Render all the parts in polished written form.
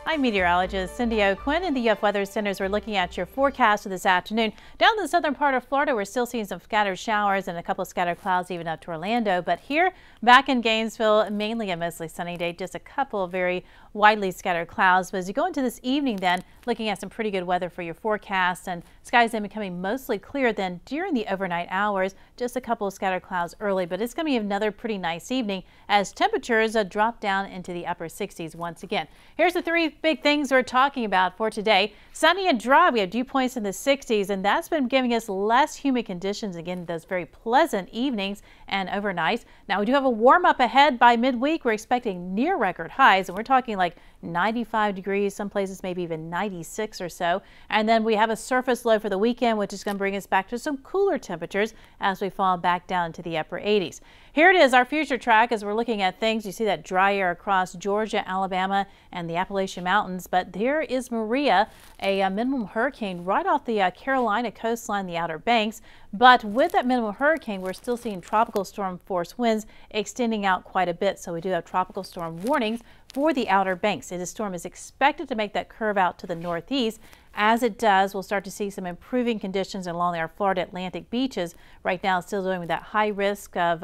I'm meteorologist Cindy O'Quinn in the UF Weather Centers. We're looking at your forecast for this afternoon. Down in the southern part of Florida, we're still seeing some scattered showers and a couple of scattered clouds even up to Orlando. But here back in Gainesville, mainly a mostly sunny day, just a couple of very widely scattered clouds. But as you go into this evening, then looking at some pretty good weather for your forecast, and skies then becoming mostly clear then during the overnight hours. Just a couple of scattered clouds early, but it's going to be another pretty nice evening as temperatures drop down into the upper 60s once again. Here's the three big things we're talking about for today. Sunny and dry. We have dew points in the 60s, and that's been giving us less humid conditions. Again, those very pleasant evenings and overnights. Now we do have a warm up ahead by midweek. We're expecting near record highs, and we're talking like 95 degrees, some places maybe even 96 or so. And then we have a surface low for the weekend, which is going to bring us back to some cooler temperatures as we fall back down into the upper 80s. Here it is, our future track as we're looking at things. You see that dry air across Georgia, Alabama, and the Appalachian Mountains. But here is Maria, a minimum hurricane right off the Carolina coastline, the Outer Banks. But with that minimum hurricane, we're still seeing tropical storm force winds extending out quite a bit. So we do have tropical storm warnings for the Outer Banks. The storm is expected to make that curve out to the northeast. As it does, we'll start to see some improving conditions along our Florida Atlantic beaches. Right now, still dealing with that high risk of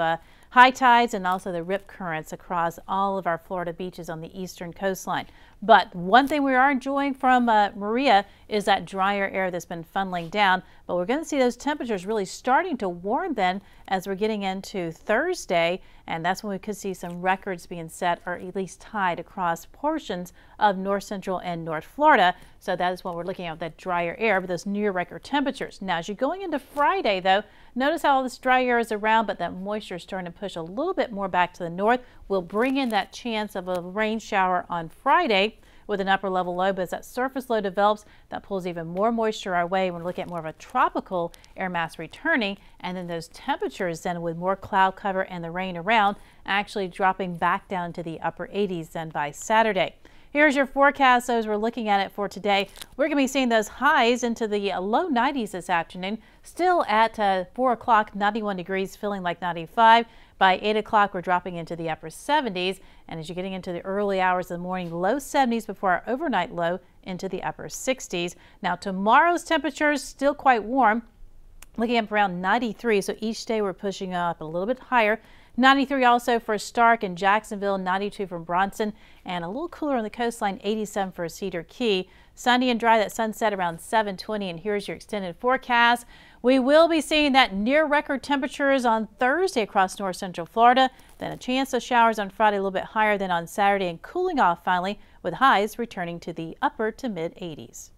high tides and also the rip currents across all of our Florida beaches on the eastern coastline. But one thing we are enjoying from Maria is that drier air that's been funneling down. But we're going to see those temperatures really starting to warm then as we're getting into Thursday. And that's when we could see some records being set or at least tied across portions of north central and north Florida. So that is what we're looking at, that drier air with those near record temperatures. Now, as you're going into Friday, though, notice how all this dry air is around, but that moisture is starting to push a little bit more back to the north. We'll bring in that chance of a rain shower on Friday with an upper level low, but as that surface low develops, that pulls even more moisture our way. We're looking at more of a tropical air mass returning, and then those temperatures then with more cloud cover and the rain around actually dropping back down to the upper 80s then by Saturday. Here's your forecast as we're looking at it for today. We're going to be seeing those highs into the low 90s this afternoon. Still at 4 o'clock, 91 degrees, feeling like 95. By 8 o'clock, we're dropping into the upper 70s. And as you're getting into the early hours of the morning, low 70s before our overnight low into the upper 60s. Now, tomorrow's temperatures still quite warm, looking up around 93. So each day we're pushing up a little bit higher. 93 also for Stark and Jacksonville, 92 for Bronson, and a little cooler on the coastline, 87 for Cedar Key. Sunny and dry, that sunset around 7:20, and here's your extended forecast. We will be seeing that near record temperatures on Thursday across north central Florida, then a chance of showers on Friday a little bit higher than on Saturday, and cooling off finally with highs returning to the upper to mid 80s.